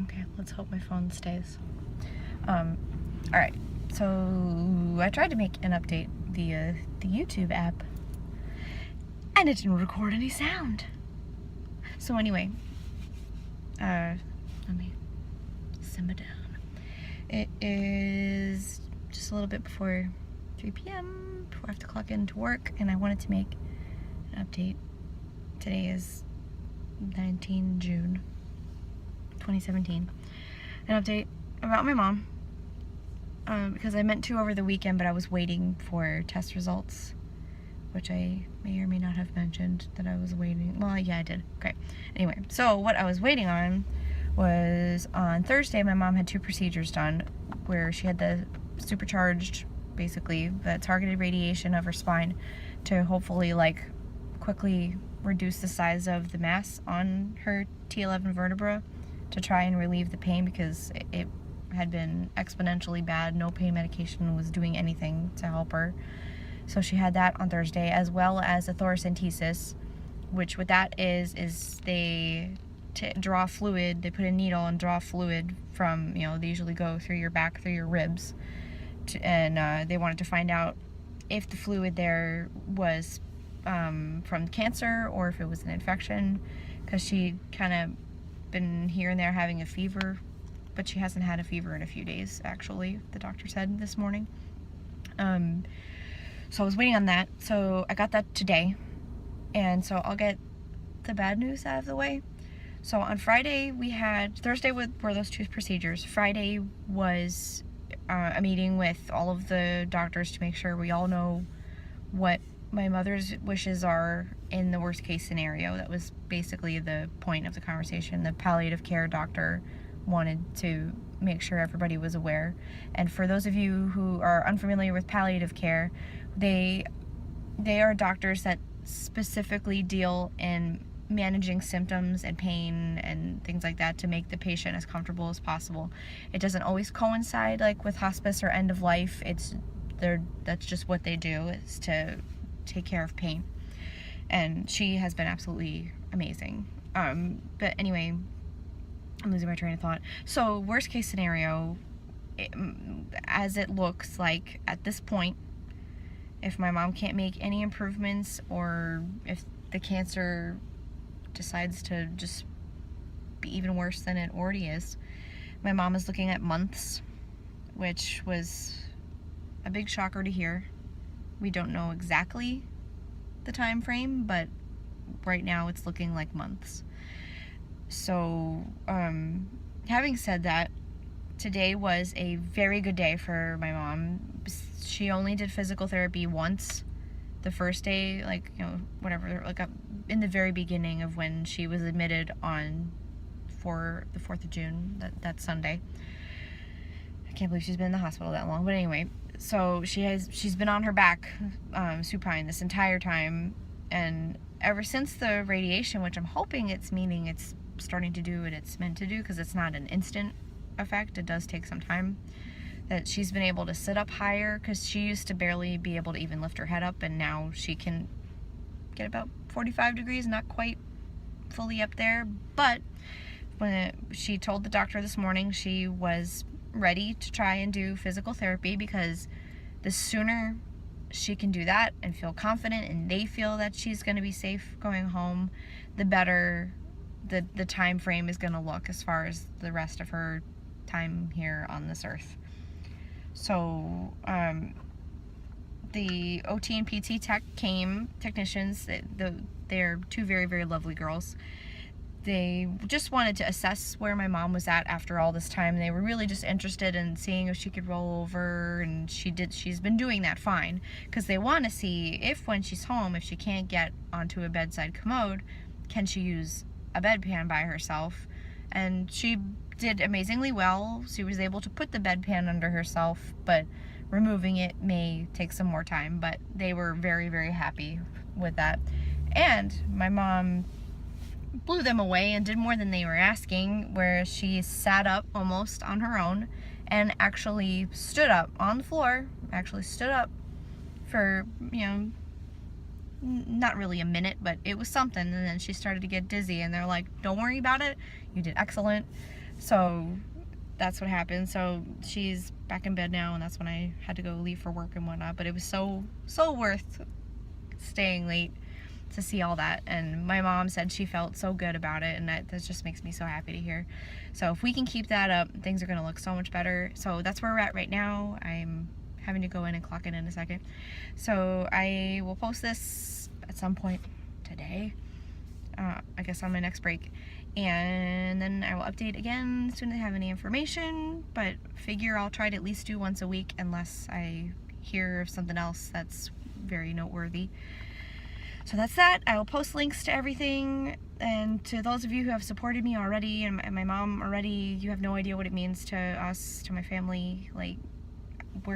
Okay, let's hope my phone stays. Alright, so I tried to make an update via the YouTube app, and it didn't record any sound. So anyway, let me simmer down. It is just a little bit before 3 p.m. before I have to clock into work, and I wanted to make an update. Today is 19 June 2017. An update about my mom, because I meant to over the weekend, but I was waiting for test results, which I may or may not have mentioned that I was waiting. Well, yeah, I did. Okay. Anyway, so what I was waiting on was on Thursday, my mom had 2 procedures done where she had the supercharged, basically, the targeted radiation of her spine to hopefully, like, quickly reduce the size of the mass on her T11 vertebra to try and relieve the pain, because it had been exponentially bad. No pain medication was doing anything to help her. So she had that on Thursday, as well as a thoracentesis, which what that is they draw fluid, they put a needle and draw fluid from, they usually go through your back, through your ribs, and they wanted to find out if the fluid there was from cancer or if it was an infection, because she kind of been here and there having a fever, but she hasn't had a fever in a few days, actually, the doctor said this morning. So I was waiting on that. So I got that today, and so I'll get the bad news out of the way. So on Friday Thursday were those 2 procedures. Friday was a meeting with all of the doctors to make sure we all know what my mother's wishes are in the worst case scenario. That was basically the point of the conversation. The palliative care doctor wanted to make sure everybody was aware. And for those of you who are unfamiliar with palliative care, they are doctors that specifically deal in managing symptoms and pain and things like that to make the patient as comfortable as possible. It doesn't always coincide like with hospice or end of life. That's just what they do, is to take care of pain. And she has been absolutely amazing. But anyway, I'm losing my train of thought. So worst case scenario, as it looks like at this point, if my mom can't make any improvements, or if the cancer decides to just be even worse than it already is, my mom is looking at months, which was a big shocker to hear. We don't know exactly the time frame, but right now it's looking like months. So, having said that, today was a very good day for my mom. She only did physical therapy once. The first day, in the very beginning of when she was admitted for the 4th of June, that Sunday. I can't believe she's been in the hospital that long, but anyway, so she's been on her back, supine, this entire time, and ever since the radiation, which I'm hoping it's starting to do what it's meant to do, because it's not an instant effect, it does take some time, that she's been able to sit up higher, because she used to barely be able to even lift her head up, and now she can get about 45 degrees, not quite fully up there. But when she told the doctor this morning she was ready to try and do physical therapy, because the sooner she can do that and feel confident and they feel that she's going to be safe going home, the better the time frame is going to look as far as the rest of her time here on this earth. So the OT and PT technicians, they're 2 very, very lovely girls. They just wanted to assess where my mom was at after all this time. They were really just interested in seeing if she could roll over, and she's been doing that fine, because they want to see if when she's home, if she can't get onto a bedside commode, can she use a bedpan by herself. And she did amazingly well. She was able to put the bedpan under herself, but removing it may take some more time. But they were very, very happy with that. And my mom blew them away and did more than they were asking, where she sat up almost on her own and actually stood up on the floor, for, not really a minute, but it was something. And then she started to get dizzy, and they're like, don't worry about it, you did excellent. So that's what happened. So she's back in bed now, and that's when I had to go leave for work and whatnot. But it was so worth staying late to see all that. And my mom said she felt so good about it, and that just makes me so happy to hear. So if we can keep that up, things are going to look so much better. So that's where we're at right now. I'm having to go in and clock in a second. So I will post this at some point today, I guess on my next break, and then I will update again as soon as I have any information, but figure I'll try to at least do once a week unless I hear of something else that's very noteworthy. So that's that. I will post links to everything, and to those of you who have supported me already, and my mom already, you have no idea what it means to us, to my family. Like,